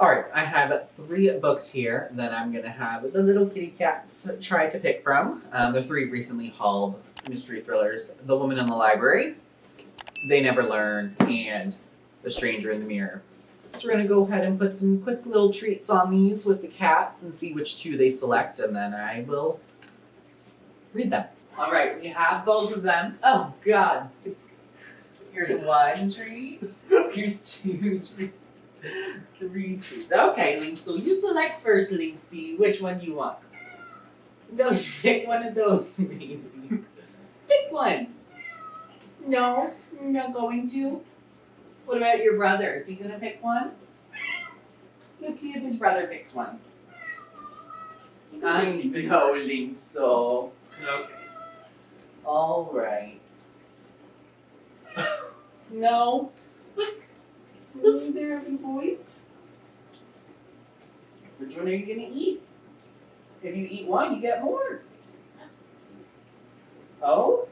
Alright, I have 3 books here that I'm going to have the little kitty cats try to pick from. They're 3 recently hauled mystery thrillers. The Woman in the Library, They Never Learn, and The Stranger in the Mirror. So we're going to go ahead and put some quick little treats on these with the cats and see which 2 they select, and then I will read them. Alright, we have both of them. Oh god. Here's 1 treat. Here's 2 treats. 3 treats. Okay, Linksu, you select first, Linksy. Which one do you want? No, you pick one of those, maybe. Pick one. No, you're not going to. What about your brother? Is he gonna pick one? Let's see if his brother picks one. I know, Linksu. Okay. All right. No. Neither of you boys. Which one are you gonna eat? If you eat one, you get more. Oh,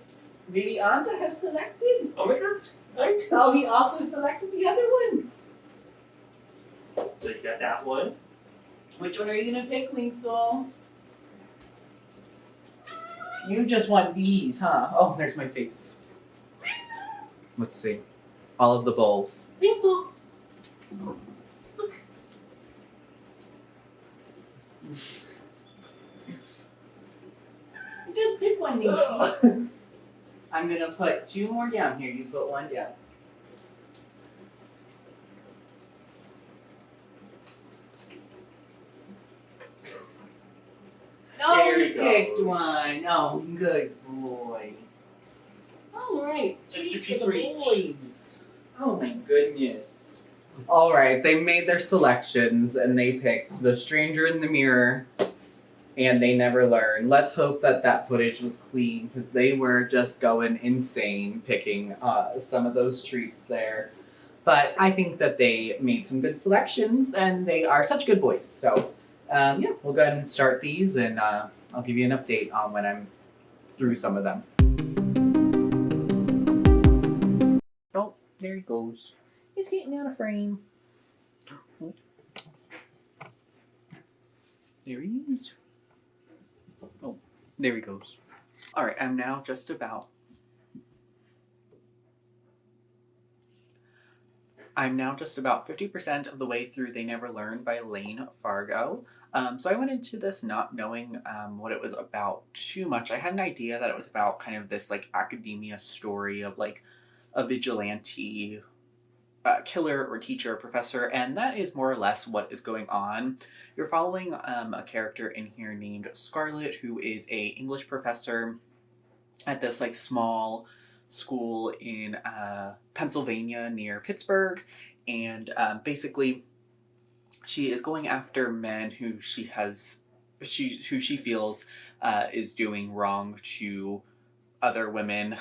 baby Anta has selected. Oh my god. Oh, he also selected the other one. So you got that one. Which one are you gonna pick, Linksu? You just want these, huh? Oh, there's my face. Let's see. All of the bowls. Linksu. Just pick one, Linksy. I'm gonna put 2 more down here. You put 1 down. Oh, There he he picked goes. 1. Oh, good boy. All right, treats Extra for the treats. boys. Oh my goodness. All right, they made their selections and they picked The Stranger in the Mirror and They Never Learn. Let's hope that that footage was clean because they were just going insane picking some of those treats there. But I think that they made some good selections and they are such good boys. So yeah, we'll go ahead and start these and I'll give you an update on when I'm through some of them. Oh, there he goes. He's getting out of frame. There he is. Oh, there he goes. Alright, I'm now just about 50% of the way through They Never Learn by Lane Fargo. So I went into this not knowing what it was about too much. I had an idea that it was about kind of this like academia story of like a vigilante killer or teacher or professor, and that is more or less what is going on. You're following a character in here named Scarlett, who is a English professor at this like small school in Pennsylvania near Pittsburgh, and basically she is going after men who she feels is doing wrong to other women.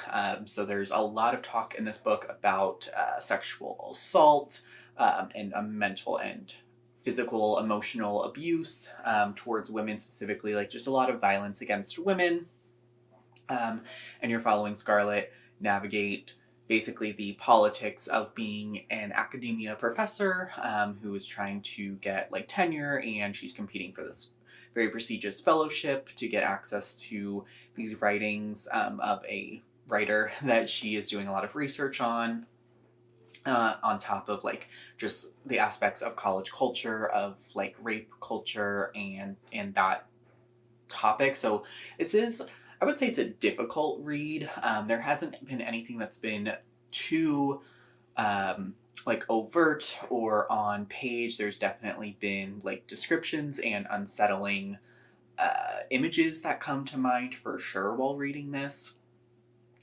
So there's a lot of talk in this book about sexual assault and mental and physical, emotional abuse towards women specifically, like just a lot of violence against women. And you're following Scarlett navigate basically the politics of being an academia professor who is trying to get like tenure, and she's competing for this very prestigious fellowship to get access to these writings of a writer that she is doing a lot of research on top of like just the aspects of college culture, of like rape culture and that topic. So this is, I would say it's a difficult read. There hasn't been anything that's been too like overt or on page. There's definitely been like descriptions and unsettling images that come to mind for sure while reading this.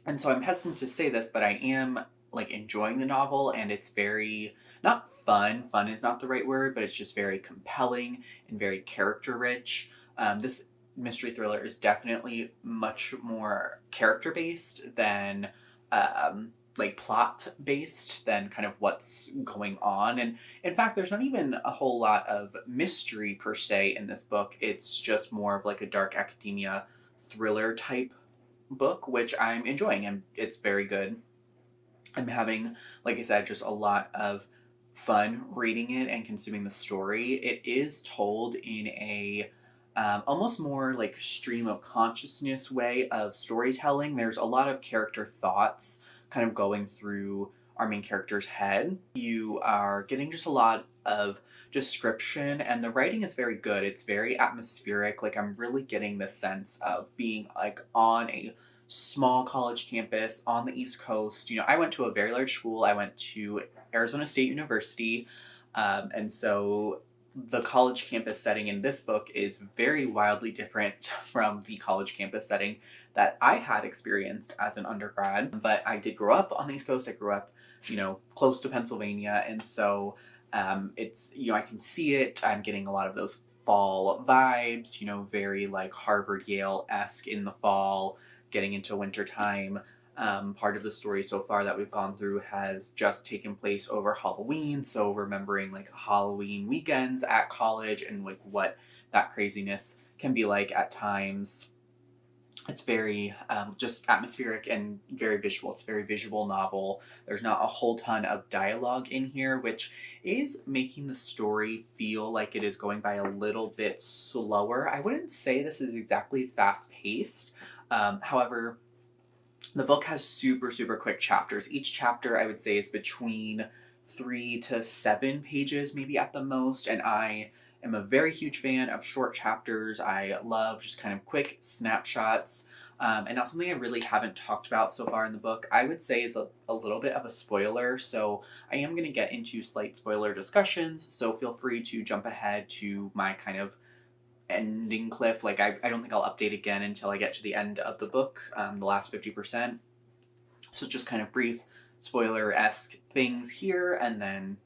And so I'm hesitant to say this, but I am like enjoying the novel, and it's very, not fun, fun is not the right word, but it's just very compelling and very character rich. This mystery thriller is definitely much more character based than like plot based than kind of what's going on. And in fact, there's not even a whole lot of mystery per se in this book. It's just more of like a dark academia thriller type book, which I'm enjoying, and it's very good. I'm having, like I said, just a lot of fun reading it and consuming the story. It is told in a almost more like stream of consciousness way of storytelling. There's a lot of character thoughts kind of going through our main character's head. You are getting just a lot of description, and the writing is very good. It's very atmospheric. Like, I'm really getting the sense of being like on a small college campus on the East Coast. You know, I went to a very large school. I went to Arizona State University. And so the college campus setting in this book is very wildly different from the college campus setting that I had experienced as an undergrad. But I did grow up on the East Coast. I grew up, you know, close to Pennsylvania. And so it's, you know, I can see it. I'm getting a lot of those fall vibes, you know, very like Harvard, Yale-esque in the fall, getting into wintertime. Part of the story so far that we've gone through has just taken place over Halloween, so remembering like Halloween weekends at college and like what that craziness can be like at times. It's very just atmospheric and very visual. It's a very visual novel. There's not a whole ton of dialogue in here, which is making the story feel like it is going by a little bit slower. I wouldn't say this is exactly fast paced. However, the book has super, super quick chapters. Each chapter, I would say, is between 3 to 7 pages, maybe at the most. And I am a very huge fan of short chapters. I love just kind of quick snapshots. And now something I really haven't talked about so far in the book, I would say is a little bit of a spoiler. So I am going to get into slight spoiler discussions. So feel free to jump ahead to my kind of ending clip. Like, I don't think I'll update again until I get to the end of the book, the last 50%. So just kind of brief spoiler-esque things here, and then,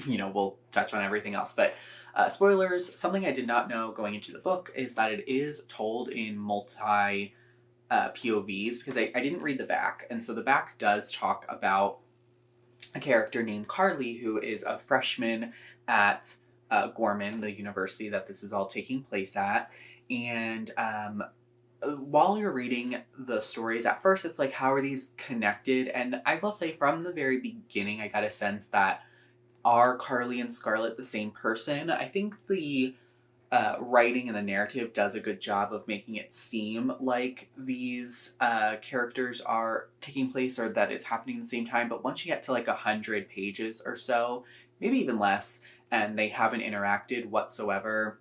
you know, we'll touch on everything else. But spoilers, something I did not know going into the book is that it is told in multi POVs, because I didn't read the back. And so the back does talk about a character named Carly, who is a freshman at Gorman, the university that this is all taking place at. And while you're reading the stories, at first it's like, how are these connected? And I will say from the very beginning, I got a sense that, are Carly and Scarlett the same person? I think the writing and the narrative does a good job of making it seem like these characters are taking place, or that it's happening at the same time. But once you get to like 100 pages or so, maybe even less, and they haven't interacted whatsoever,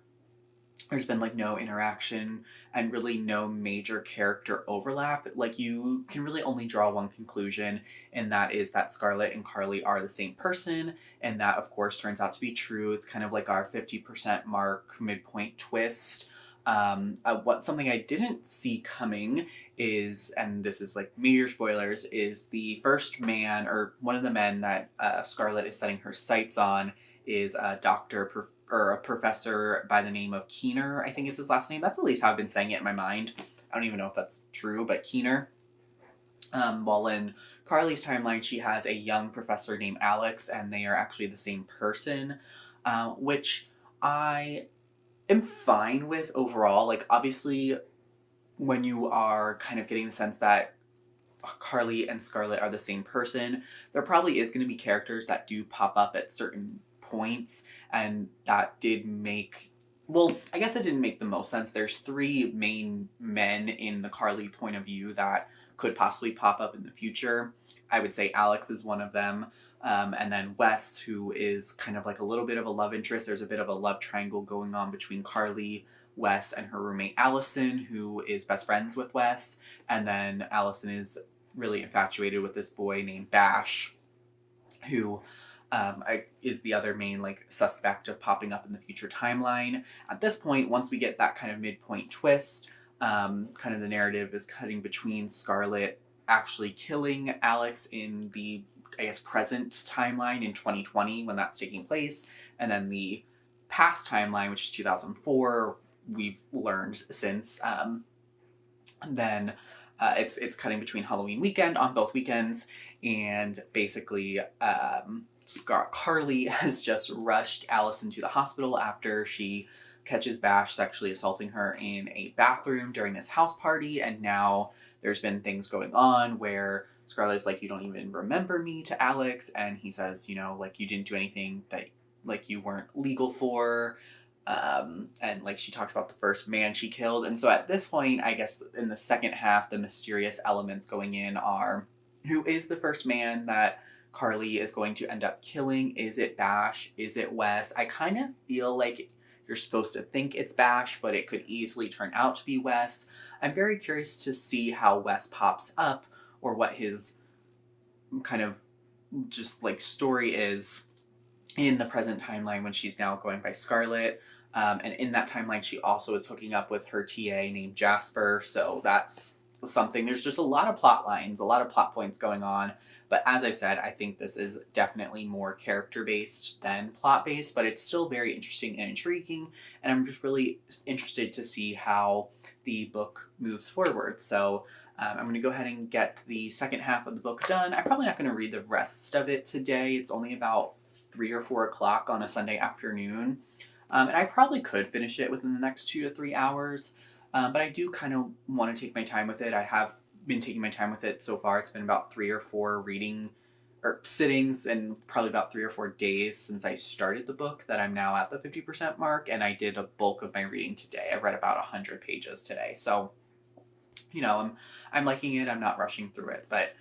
there's been like no interaction and really no major character overlap. Like, you can really only draw one conclusion, and that is that Scarlett and Carly are the same person, and that of course turns out to be true. It's kind of like our 50% mark midpoint twist. Something I didn't see coming is, and this is like major spoilers, is the first man, or one of the men that Scarlett is setting her sights on, is a or a professor by the name of Keener, I think is his last name. That's at least how I've been saying it in my mind. I don't even know if that's true, but Keener. While in Carly's timeline, she has a young professor named Alex, and they are actually the same person, which I am fine with overall. Like, obviously, when you are kind of getting the sense that Carly and Scarlett are the same person, there probably is going to be characters that do pop up at certain points, and that did make, well, I guess it didn't make the most sense. There's 3 main men in the Carly point of view that could possibly pop up in the future. I would say Alex is one of them, and then Wes, who is kind of like a little bit of a love interest. There's a bit of a love triangle going on between Carly, Wes, and her roommate Allison, who is best friends with Wes, and then Allison is really infatuated with this boy named Bash, who is the other main like suspect of popping up in the future timeline. At this point, once we get that kind of midpoint twist, kind of the narrative is cutting between Scarlett actually killing Alex in the, I guess, present timeline in 2020 when that's taking place, and then the past timeline, which is 2004, we've learned since. Then it's cutting between Halloween weekend on both weekends, and basically Carly has just rushed Allison to the hospital after she catches Bash sexually assaulting her in a bathroom during this house party, and now there's been things going on where Scarlett's like, you don't even remember me to Alex, and he says, you know, like, you didn't do anything that like you weren't legal for. And like she talks about the first man she killed. And so at this point, I guess in the second half, the mysterious elements going in are, who is the first man that Carly is going to end up killing? Is it Bash? Is it Wes? I kind of feel like you're supposed to think it's Bash, but it could easily turn out to be Wes. I'm very curious to see how Wes pops up, or what his kind of just like story is in the present timeline when she's now going by Scarlett. And in that timeline, she also is hooking up with her TA named Jasper. So that's something. There's just a lot of plot lines, a lot of plot points going on. But as I've said, I think this is definitely more character based than plot based, but it's still very interesting and intriguing. And I'm just really interested to see how the book moves forward. So I'm going to go ahead and get the second half of the book done. I'm probably not going to read the rest of it today. It's only about 3 or 4 o'clock on a Sunday afternoon. And I probably could finish it within the next 2 to 3 hours. But I do kind of want to take my time with it. I have been taking my time with it so far. It's been about 3 or 4 reading or sittings, and probably about 3 or 4 days since I started the book that I'm now at the 50% mark. And I did a bulk of my reading today. I read about 100 pages today. So, you know, I'm liking it. I'm not rushing through it. But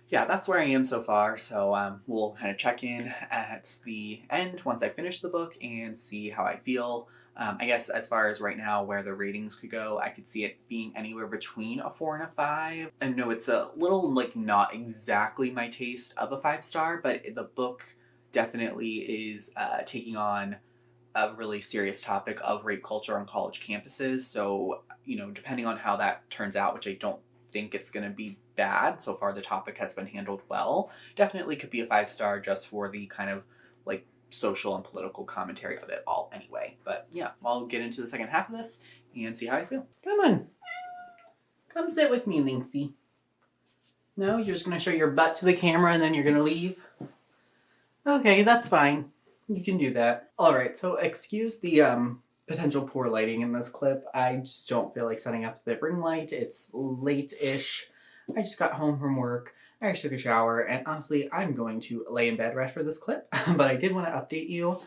yeah, that's where I am so far. So we'll kind of check in at the end once I finish the book and see how I feel. I guess as far as right now where the ratings could go, I could see it being anywhere between a 4 and a 5. I know it's a little like not exactly my taste of a 5-star, but the book definitely is taking on a really serious topic of rape culture on college campuses. So, you know, depending on how that turns out, which I don't think it's going to be bad. So far, the topic has been handled well. Definitely could be a 5-star just for the kind of like social and political commentary of it all anyway. But yeah, I'll get into the second half of this and see how I feel. Come on. Come sit with me, Linksy. No, you're just going to show your butt to the camera and then you're going to leave? Okay, that's fine. You can do that. Alright, so excuse the potential poor lighting in this clip. I just don't feel like setting up the ring light. It's late-ish. I just got home from work. I just took a shower, and honestly, I'm going to lay in bed rest for this clip, but I did want to update you.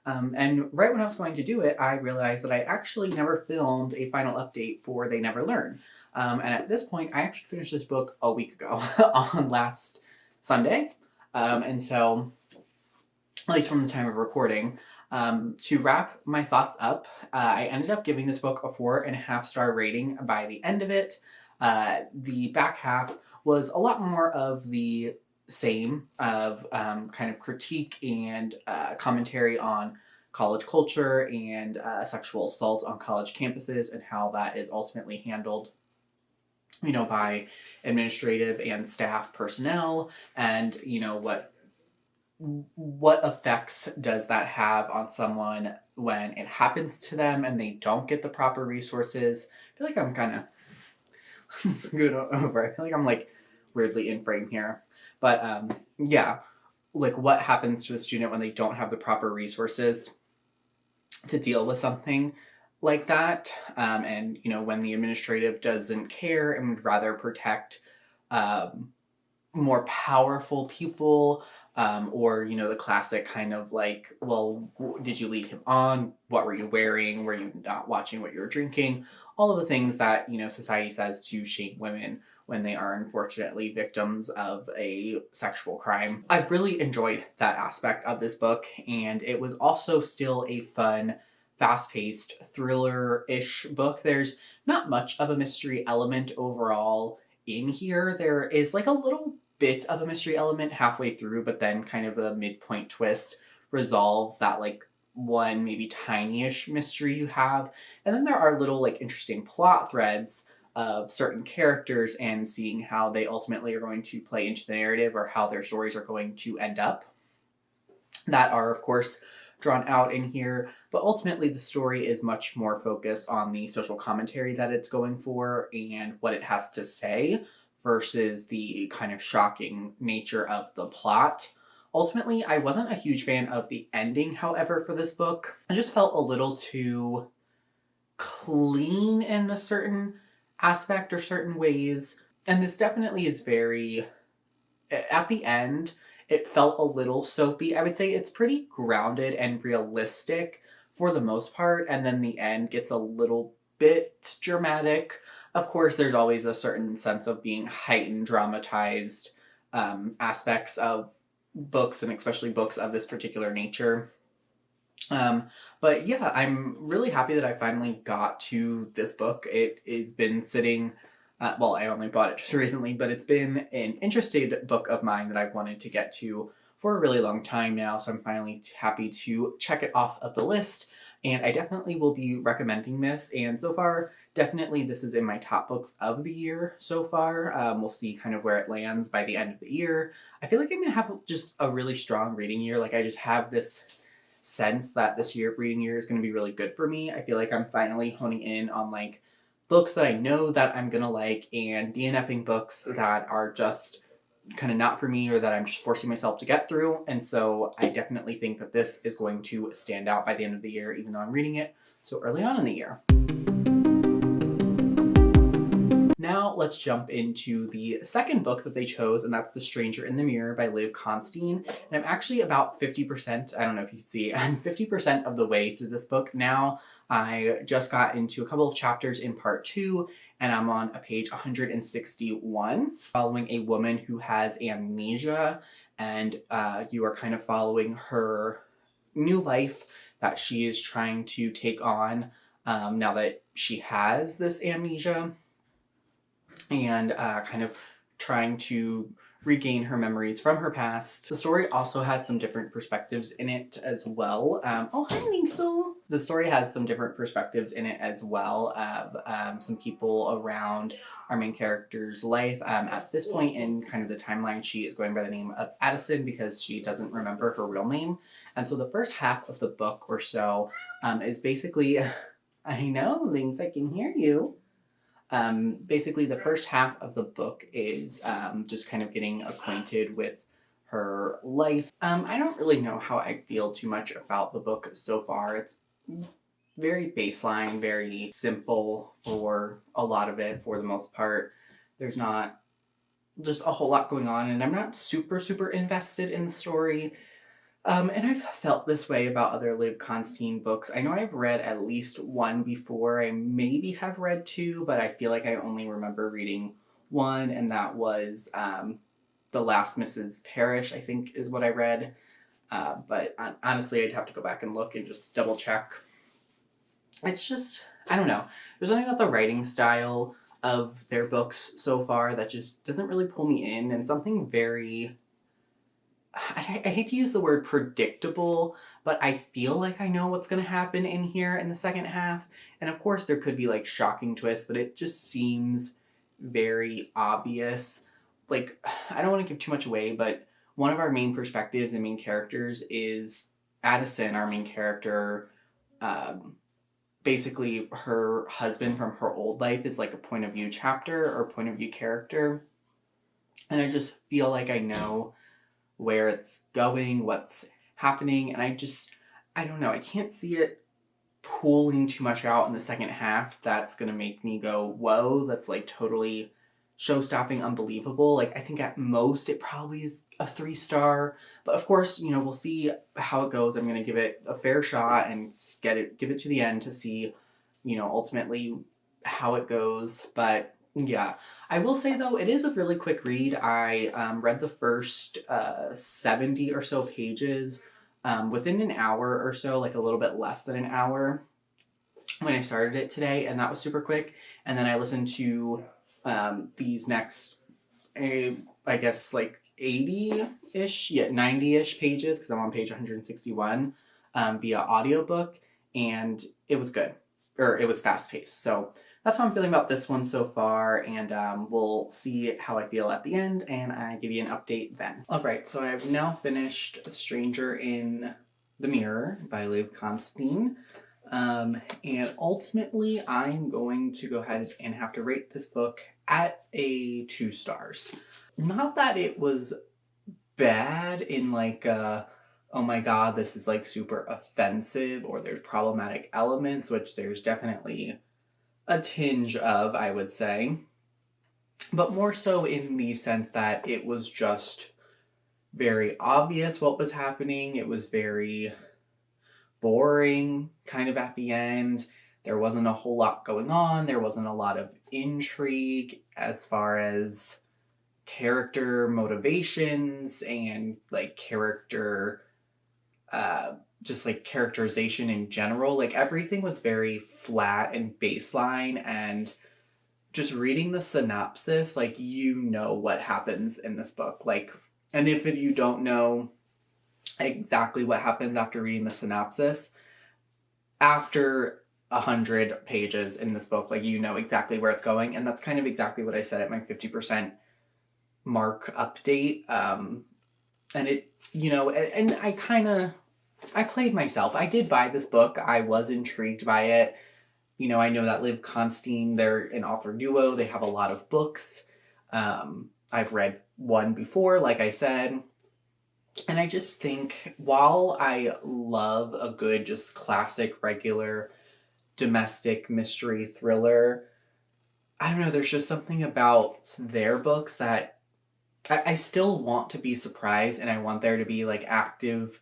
And right when I was going to do it, I realized that I actually never filmed a final update for They Never Learn. And at this point, I actually finished this book a week ago, on last Sunday. And so, at least from the time of recording, to wrap my thoughts up, I ended up giving this book a 4.5-star rating by the end of it. The back half was a lot more of the same, of kind of critique and commentary on college culture and sexual assault on college campuses and how that is ultimately handled, you know, by administrative and staff personnel, and, you know, what effects does that have on someone when it happens to them and they don't get the proper resources. I feel like I'm kind of scoot over. I feel like I'm like weirdly in frame here. But yeah, like what happens to a student when they don't have the proper resources to deal with something like that. And, you know, when the administrative doesn't care and would rather protect more powerful people, or, you know, the classic kind of like, well, did you lead him on? What were you wearing? Were you not watching what you were drinking? All of the things that, you know, society says to shame women when they are unfortunately victims of a sexual crime. I really enjoyed that aspect of this book, and it was also still a fun, fast-paced, thriller-ish book. There's not much of a mystery element overall in here. There is like a little bit of a mystery element halfway through, but then kind of a midpoint twist resolves that like one maybe tiny-ish mystery you have. And then there are little like interesting plot threads of certain characters and seeing how they ultimately are going to play into the narrative or how their stories are going to end up, that are of course drawn out in here. But ultimately the story is much more focused on the social commentary that it's going for and what it has to say versus the kind of shocking nature of the plot. Ultimately, I wasn't a huge fan of the ending, however, for this book. I just felt a little too clean in a certain aspect or certain ways. And this definitely is very at the end, it felt a little soapy. I would say it's pretty grounded and realistic for the most part, and then the end gets a little bit dramatic. Of course, there's always a certain sense of being heightened, dramatized aspects of books, and especially books of this particular nature. But yeah, I'm really happy that I finally got to this book. It has been sitting, well, I only bought it just recently, but it's been an interested book of mine that I've wanted to get to for a really long time now. So I'm finally happy to check it off of the list. And I definitely will be recommending this. And so far, definitely this is in my top books of the year so far. We'll see kind of where it lands by the end of the year. I feel like I'm going to have just a really strong reading year. Like I just have this sense that this reading year is going to be really good for me. I feel like I'm finally honing in on like books that I know that I'm going to like and DNFing books that are just kind of not for me or that I'm just forcing myself to get through. And so I definitely think that this is going to stand out by the end of the year, even though I'm reading it so early on in the year. Now let's jump into the second book that they chose, and that's The Stranger in the Mirror by Liv Constein. And I'm actually about 50%, I don't know if you can see, I'm 50% of the way through this book now. I just got into a couple of chapters in part 2, and I'm on a page 161, following a woman who has amnesia, and you are kind of following her new life that she is trying to take on now that she has this amnesia, and kind of trying to regain her memories from her past. The story also has some different perspectives in it as well. Oh, hi, Linkso! The story has some different perspectives in it as well of some people around our main character's life. At this point in kind of the timeline, she is going by the name of Addison because she doesn't remember her real name. And so the first half of the book or so is basically, I know, Links, I can hear you. Basically, the first half of the book is just kind of getting acquainted with her life. I don't really know how I feel too much about the book so far. It's very baseline, very simple for a lot of it, for the most part. There's not just a whole lot going on, and I'm not super invested in the story. And I've felt this way about other Liv Constein books. I know I've read at least one before. I maybe have read two, but I feel like I only remember reading one, and that was The Last Mrs. Parrish, I think is what I read. But honestly, I'd have to go back and look and just double check. It's just, I don't know. There's something about the writing style of their books so far that just doesn't really pull me in, and something very... I hate to use the word predictable, but I feel like I know what's going to happen in here in the second half. And of course, there could be like shocking twists, but it just seems very obvious. Like, I don't want to give too much away, but one of our main perspectives and main characters is Addison, our main character. Basically, her husband from her old life is like a point of view chapter or point of view character. And I just feel like I know where it's going, what's happening, and I don't know, I can't see it pulling too much out in the second half that's gonna make me go, whoa, that's like totally show-stopping unbelievable. Like, I think at most it probably is a 3-star, but of course, you know, we'll see how it goes. I'm gonna give it a fair shot and give it to the end to see, you know, ultimately how it goes. But yeah, I will say though, it is a really quick read. I read the first 70 or so pages within an hour or so, like a little bit less than an hour when I started it today, and that was super quick. And then I listened to these next, I guess like 80-ish, 90-ish pages, because I'm on page 161 via audiobook, and it was good, or it was fast-paced. So that's how I'm feeling about this one so far, and we'll see how I feel at the end, and I give you an update then. Alright, so I've now finished A Stranger in the Mirror by Liv Constein, and ultimately I'm going to go ahead and have to rate this book at a 2 stars. Not that it was bad in like oh my god, this is like super offensive, or there's problematic elements, which there's definitely a tinge of, I would say. but more so in the sense that it was just very obvious what was happening. It was very boring kind of at the end. There wasn't a whole lot going on. There wasn't a lot of intrigue as far as character motivations and like character just like characterization in general. Like everything was very flat and baseline, and just reading the synopsis, like you know what happens in this book. Like, and if you don't know exactly what happens after reading the synopsis, after 100 pages in this book, like you know exactly where it's going. And that's kind of exactly what I said at my 50% mark update. And it, you know, and I played myself. I did buy this book. I was intrigued by it. You know, I know that Liv Constine, they're an author duo. They have a lot of books. I've read one before, like I said. And I just think, while I love a good, just classic, regular, domestic mystery thriller, I don't know, there's just something about their books that I still want to be surprised, and I want there to be like active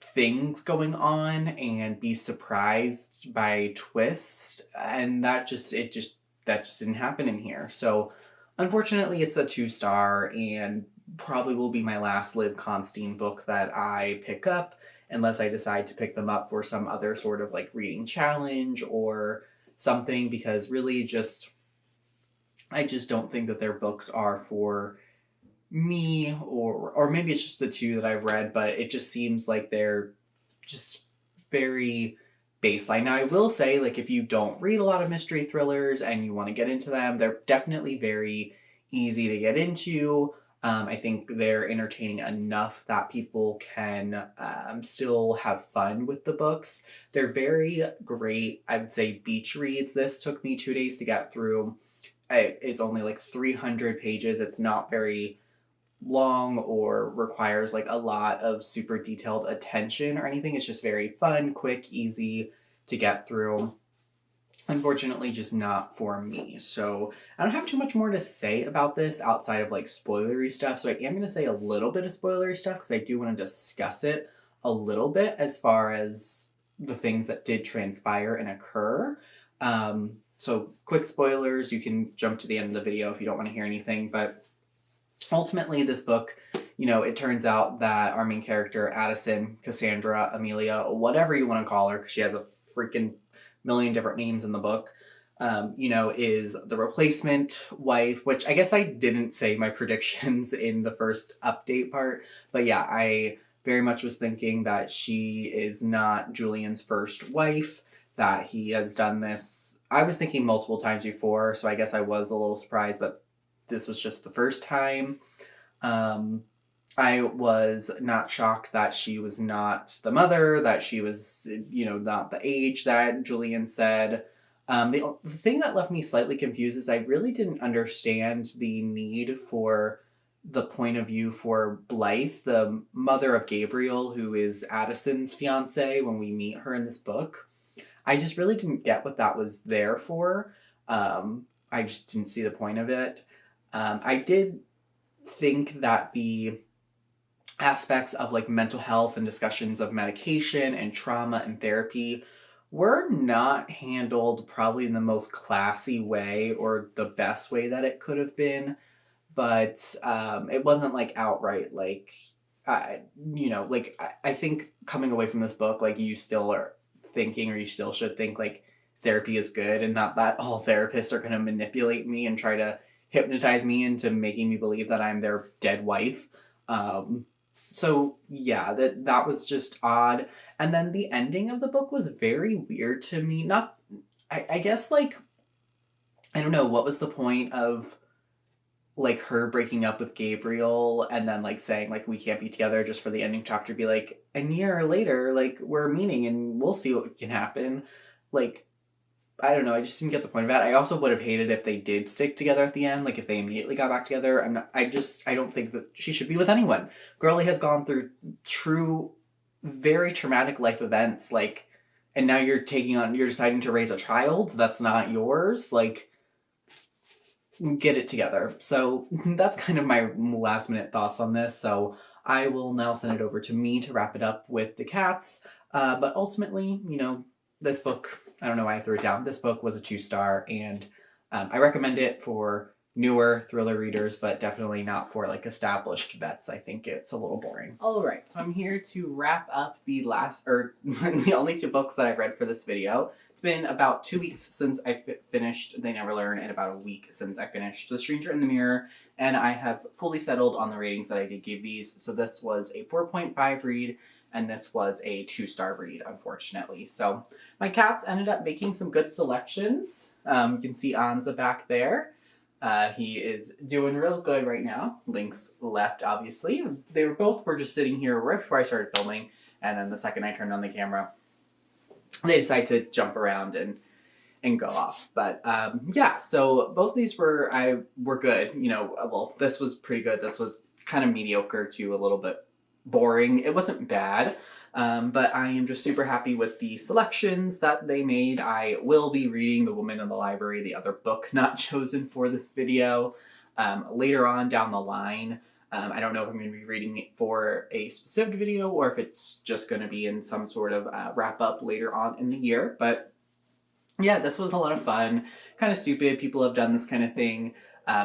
things going on and be surprised by twists, and that just didn't happen in here. So unfortunately it's a 2-star, and probably will be my last Liv Constine book that I pick up, unless I decide to pick them up for some other sort of like reading challenge or something, because really I just don't think that their books are for me, or maybe it's just the two that I've read, but it just seems like they're just very baseline. Now I will say, like, if you don't read a lot of mystery thrillers and you want to get into them, they're definitely very easy to get into. I think they're entertaining enough that people can still have fun with the books. They're very great, I would say, beach reads. This took me 2 days to get through. It's only like 300 pages. It's not very long or requires like a lot of super detailed attention or anything. It's just very fun, quick, easy to get through. Unfortunately, just not for me. So I don't have too much more to say about this outside of like spoilery stuff. So I am going to say a little bit of spoilery stuff because I do want to discuss it a little bit as far as the things that did transpire and occur. So quick spoilers, you can jump to the end of the video if you don't want to hear anything, but ultimately this book, you know, it turns out that our main character, Addison, Cassandra, Amelia, whatever you want to call her, because she has a freaking million different names in the book, you know, is the replacement wife, which I guess I didn't say my predictions in the first update part, but yeah, I very much was thinking that she is not Julian's first wife, that he has done this. I was thinking multiple times before, so I guess I was a little surprised, but this was just the first time. I was not shocked that she was not the mother, that she was, you know, not the age that Julian said. The thing that left me slightly confused is I really didn't understand the need for the point of view for Blythe, the mother of Gabriel, who is Addison's fiance when we meet her in this book. I just really didn't get what that was there for. I just didn't see the point of it. I did think that the aspects of like mental health and discussions of medication and trauma and therapy were not handled probably in the most classy way or the best way that it could have been, but it wasn't like outright like you know, like I think coming away from this book, like you still are thinking, or you still should think, like therapy is good, and not that all therapists are going to manipulate me and try to hypnotize me into making me believe that I'm their dead wife. So yeah, that was just odd. And then the ending of the book was very weird to me. Not, I guess, like, I don't know, what was the point of like her breaking up with Gabriel and then like saying like we can't be together, just for the ending chapter to be like a year later, like we're meeting and we'll see what can happen. Like, I don't know. I just didn't get the point of that. I also would have hated if they did stick together at the end, like if they immediately got back together. I don't think that she should be with anyone. Girlie has gone through true, very traumatic life events, like, and now you're deciding to raise a child that's not yours. Like, get it together. So that's kind of my last minute thoughts on this. So I will now send it over to me to wrap it up with the cats. But ultimately, you know, this book, I don't know why I threw it down. This book was a 2-star, and I recommend it for newer thriller readers, but definitely not for like established vets. I think it's a little boring. All right, so I'm here to wrap up the last, or the only 2 books that I've read for this video. It's been about 2 weeks since I finished They Never Learn, and about a week since I finished The Stranger in the Mirror, and I have fully settled on the ratings that I did give these. So this was a 4.5 read, and this was a 2-star read, unfortunately. So my cats ended up making some good selections. You can see Anza back there. He is doing real good right now. Link's left, obviously. They were just sitting here right before I started filming, and then the second I turned on the camera, they decided to jump around and go off. But yeah, so both of these were good. You know, well, this was pretty good. This was kind of mediocre to a little bit boring. It wasn't bad. But I am just super happy with the selections that they made. I will be reading The Woman in the Library, the other book not chosen for this video, later on down the line. I don't know if I'm going to be reading it for a specific video or if it's just going to be in some sort of wrap-up later on in the year. But yeah, this was a lot of fun. Kind of stupid. People have done this kind of thing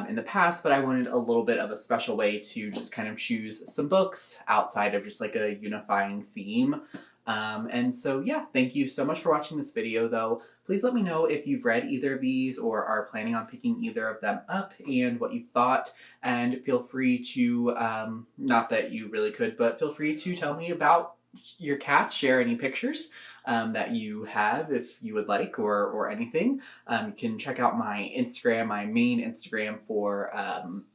in the past, but I wanted a little bit of a special way to just kind of choose some books outside of just like a unifying theme. And so yeah, thank you so much for watching this video though. Please let me know if you've read either of these or are planning on picking either of them up and what you thought. And feel free to, not that you really could, but feel free to tell me about your cats, share any pictures that you have if you would like, or anything. You can check out my Instagram, my main Instagram for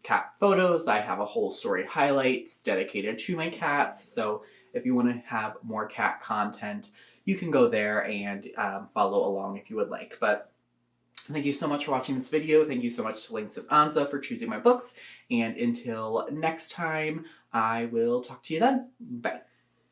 cat photos. I have a whole story highlights dedicated to my cats. So if you want to have more cat content, you can go there and follow along if you would like. But thank you so much for watching this video. Thank you so much to Links and Anza for choosing my books. And until next time, I will talk to you then. Bye.